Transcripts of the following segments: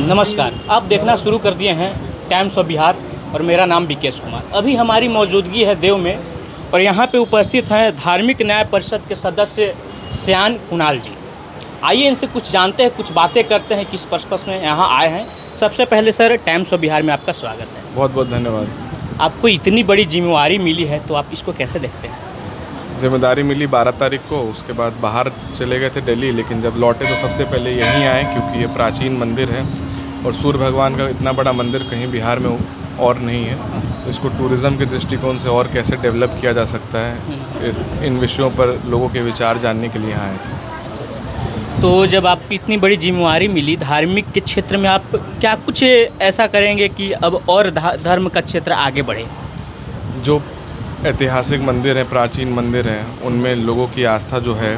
नमस्कार, आप देखना शुरू कर दिए हैं टाइम्स ऑफ बिहार और मेरा नाम विकेश कुमार। अभी हमारी मौजूदगी है देव में और यहाँ पे उपस्थित हैं धार्मिक न्याय परिषद के सदस्य श्यान कुणाल जी। आइए इनसे कुछ जानते हैं, कुछ बातें करते हैं, किस पर्पस में यहाँ आए हैं। सबसे पहले सर, टाइम्स ऑफ बिहार में आपका स्वागत है। बहुत बहुत धन्यवाद। आपको इतनी बड़ी जिम्मेवारी मिली है तो आप इसको कैसे देखते हैं? जिम्मेदारी मिली 12 तारीख को, उसके बाद बाहर चले गए थे दिल्ली, लेकिन जब लौटे तो सबसे पहले यहीं आए क्योंकि ये प्राचीन मंदिर है और सूर्य भगवान का इतना बड़ा मंदिर कहीं बिहार में और नहीं है। तो इसको टूरिज़्म के दृष्टिकोण से और कैसे डेवलप किया जा सकता है, इन विषयों पर लोगों के विचार जानने के लिए यहाँ आए थे। तो जब आपकी इतनी बड़ी जिम्मेवारी मिली धार्मिक के क्षेत्र में, आप क्या कुछ ऐसा करेंगे कि अब और धर्म का क्षेत्र आगे बढ़े? जो ऐतिहासिक मंदिर हैं, प्राचीन मंदिर हैं, उनमें लोगों की आस्था जो है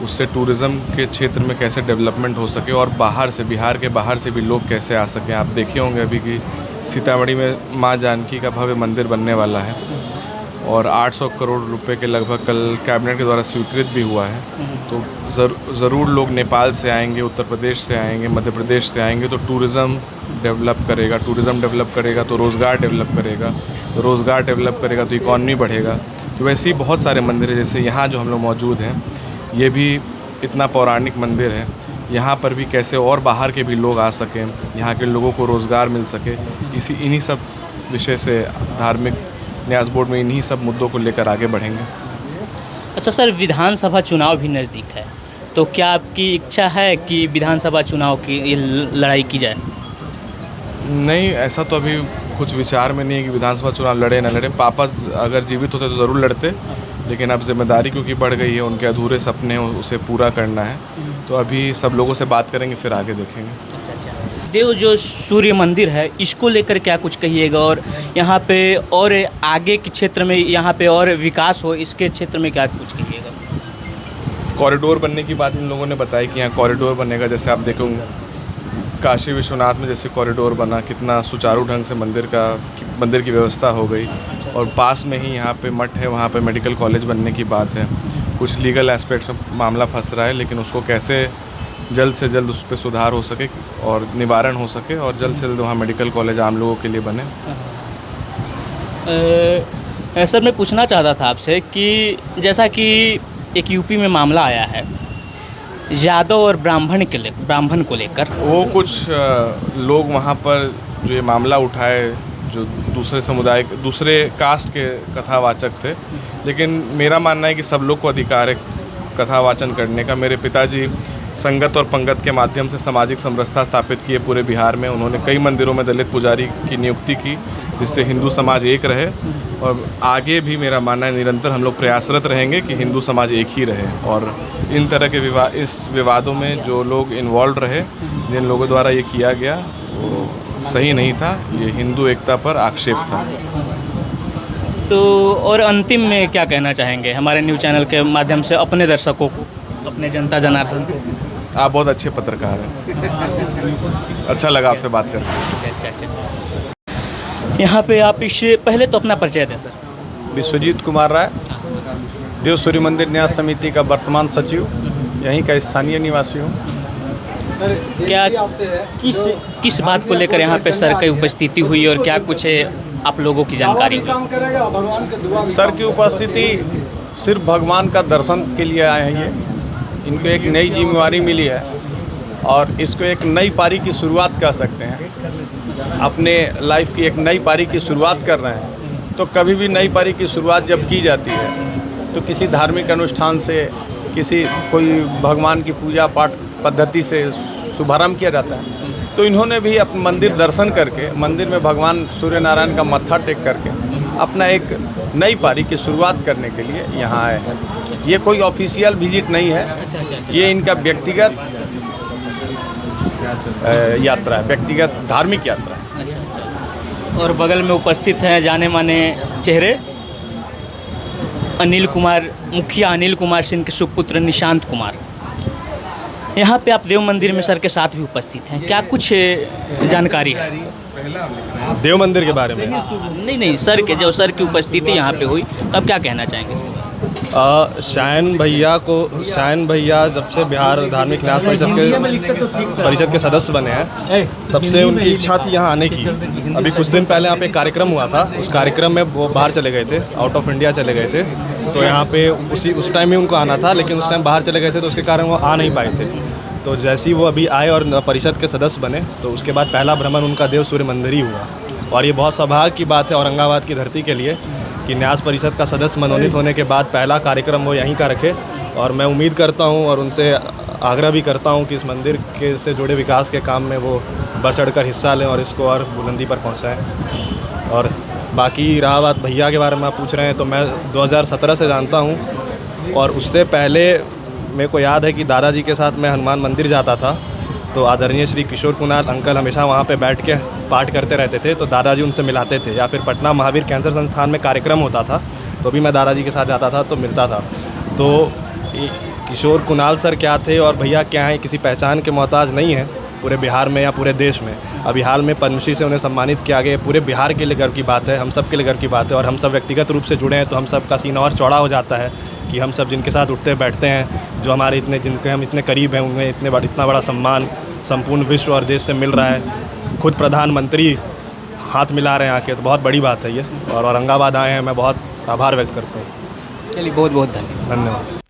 उससे टूरिज़्म के क्षेत्र में कैसे डेवलपमेंट हो सके और बाहर से, बिहार के बाहर से भी लोग कैसे आ सकें। आप देखे होंगे अभी कि सीतामढ़ी में माँ जानकी का भव्य मंदिर बनने वाला है और 800 करोड़ रुपए के लगभग कल कैबिनेट के द्वारा स्वीकृत भी हुआ है। तो ज़रूर लोग नेपाल से आएंगे, उत्तर प्रदेश से आएंगे, मध्य प्रदेश से आएंगे, तो टूरिज़्म डेवलप करेगा। टूरिज़्म डेवलप करेगा तो रोज़गार डेवलप करेगा, तो रोज़गार डेवलप करेगा तो इकॉनमी बढ़ेगा। तो वैसे ही बहुत सारे मंदिर हैं, जैसे यहाँ जो हम लोग मौजूद हैं, ये भी इतना पौराणिक मंदिर है। यहाँ पर भी कैसे और बाहर के भी लोग आ सकें, यहाँ के लोगों को रोज़गार मिल सके, इन्हीं सब विषय से धार्मिक न्यास बोर्ड में इन्हीं सब मुद्दों को लेकर आगे बढ़ेंगे। अच्छा सर, विधानसभा चुनाव भी नज़दीक है, तो क्या आपकी इच्छा है कि विधानसभा चुनाव की ये लड़ाई की जाए? नहीं, ऐसा तो अभी कुछ विचार में नहीं है कि विधानसभा चुनाव लड़े ना लड़े। पापा अगर जीवित होते तो ज़रूर लड़ते, लेकिन अब जिम्मेदारी क्योंकि बढ़ गई है, उनके अधूरे सपने हैं, उसे पूरा करना है। तो अभी सब लोगों से बात करेंगे, फिर आगे देखेंगे। देव जो सूर्य मंदिर है, इसको लेकर क्या कुछ कहिएगा? और यहाँ पे और आगे के क्षेत्र में यहाँ पे और विकास हो, इसके क्षेत्र में क्या कुछ कहिएगा? कॉरिडोर बनने की बात इन लोगों ने बताई कि यहाँ कॉरिडोर बनेगा। जैसे आप देखोगे काशी विश्वनाथ में जैसे कॉरिडोर बना, कितना सुचारू ढंग से मंदिर की व्यवस्था हो गई। और पास में ही यहाँ पे मठ है, वहाँ पे मेडिकल कॉलेज बनने की बात है। कुछ लीगल एस्पेक्ट्स में मामला फंस रहा है, लेकिन उसको कैसे जल्द से जल्द उस पर सुधार हो सके और निवारण हो सके और जल्द से जल्द वहाँ मेडिकल कॉलेज आम लोगों के लिए बने। सर, मैं पूछना चाहता था आपसे कि जैसा कि एक यूपी में मामला आया है यादव और ब्राह्मण को लेकर, वो कुछ लोग वहाँ पर जो ये मामला उठाए, जो दूसरे समुदाय, दूसरे कास्ट के कथावाचक थे, लेकिन मेरा मानना है कि सब लोग को अधिकार है कथावाचन करने का। मेरे पिताजी संगत और पंगत के माध्यम से सामाजिक समरसता स्थापित किए पूरे बिहार में। उन्होंने कई मंदिरों में दलित पुजारी की नियुक्ति की, जिससे हिंदू समाज एक रहे। और आगे भी मेरा मानना है निरंतर हम लोग प्रयासरत रहेंगे कि हिंदू समाज एक ही रहे। और इन तरह के इस विवादों में जो लोग इन्वॉल्व रहे, जिन लोगों द्वारा ये किया गया, वो सही नहीं था। ये हिंदू एकता पर आक्षेप था। तो और अंतिम में क्या कहना चाहेंगे हमारे न्यूज़ चैनल के माध्यम से अपने दर्शकों को, अपने जनता जनार्दन को? आप बहुत अच्छे पत्रकार हैं, अच्छा लगा आपसे बात करके। अच्छा। यहाँ पे आप इससे पहले तो अपना परिचय दें सर। विश्वजीत कुमार राय, देव सूर्य मंदिर न्यास समिति का वर्तमान सचिव, यहीं का स्थानीय निवासी हूँ। क्या किस बात को लेकर यहाँ पे सर की उपस्थिति हुई और क्या कुछ आप लोगों की जानकारी? सर की उपस्थिति सिर्फ भगवान का दर्शन के लिए आए हैं। ये इनको एक नई जिम्मेवारी मिली है और इसको एक नई पारी की शुरुआत कह सकते हैं। अपने लाइफ की एक नई पारी की शुरुआत कर रहे हैं। तो कभी भी नई पारी की शुरुआत जब की जाती है तो किसी धार्मिक अनुष्ठान से, कोई भगवान की पूजा पाठ पद्धति से शुभारंभ किया जाता है। तो इन्होंने भी अपने मंदिर दर्शन करके, मंदिर में भगवान सूर्य नारायण का मत्था टेक करके अपना एक नई पारी की शुरुआत करने के लिए यहाँ आए हैं। ये कोई ऑफिशियल विजिट नहीं है, ये इनका व्यक्तिगत यात्रा है, व्यक्तिगत धार्मिक यात्रा है। और बगल में उपस्थित हैं जाने माने चेहरे, मुखिया अनिल कुमार सिंह के सुपुत्र निशांत कुमार। यहाँ पे आप देव मंदिर में सर के साथ भी उपस्थित हैं, क्या कुछ जानकारी है देव मंदिर के बारे में? नहीं, सर की उपस्थिति यहाँ पे हुई, तब क्या कहना चाहेंगे? शायन भैया जब से बिहार धार्मिक न्यास परिषद के सदस्य बने हैं तब से उनकी इच्छा थी यहाँ आने की। अभी कुछ दिन पहले यहाँ पे कार्यक्रम हुआ था, उस कार्यक्रम में वो बाहर चले गए थे, आउट ऑफ इंडिया चले गए थे, तो यहाँ पे उस टाइम ही उनको आना था, लेकिन उस टाइम बाहर चले गए थे तो उसके कारण वो आ नहीं पाए थे। तो जैसे ही वो अभी आए और परिषद के सदस्य बने तो उसके बाद पहला भ्रमण उनका देव सूर्य मंदिर ही हुआ। और ये बहुत सौभाग्य की बात है औरंगाबाद की धरती के लिए कि न्यास परिषद का सदस्य मनोनीत होने के बाद पहला कार्यक्रम वो यहीं का रखे। और मैं उम्मीद करता हूँ और उनसे आग्रह भी करता हूँ कि इस मंदिर के से जुड़े विकास के काम में वो बढ़ चढ़कर हिस्सा लें और इसको और बुलंदी पर पहुँचाएँ। और बाकी रहा बात भैया के बारे में आप पूछ रहे हैं, तो मैं 2017 से जानता हूँ और उससे पहले मेरे को याद है कि दादाजी के साथ मैं हनुमान मंदिर जाता था तो आदरणीय श्री किशोर कुणाल अंकल हमेशा वहाँ पे बैठ के पाठ करते रहते थे, तो दादाजी उनसे मिलाते थे। या फिर पटना महावीर कैंसर संस्थान में कार्यक्रम होता था तो भी मैं दादाजी के साथ जाता था तो मिलता था। तो किशोर कुणाल सर क्या थे और भैया क्या हैं, किसी पहचान के मोहताज नहीं है पूरे बिहार में या पूरे देश में। अभी हाल में पद्मश्री से उन्हें सम्मानित किया गया, पूरे बिहार के लिए गर्व की बात है, हम सब के लिए गर्व की बात है। और हम सब व्यक्तिगत रूप से जुड़े हैं तो हम सब का सीना और चौड़ा हो जाता है कि हम सब जिनके साथ उठते बैठते हैं, जो हमारे जिनके हम इतने करीब हैं, उन्हें इतना बड़ा सम्मान संपूर्ण विश्व और देश से मिल रहा है। खुद प्रधानमंत्री हाथ मिला रहे हैं आके, तो बहुत बड़ी बात है ये। और औरंगाबाद आए हैं, मैं बहुत आभार व्यक्त करता हूँ। चलिए बहुत बहुत धन्यवाद। धन्यवाद।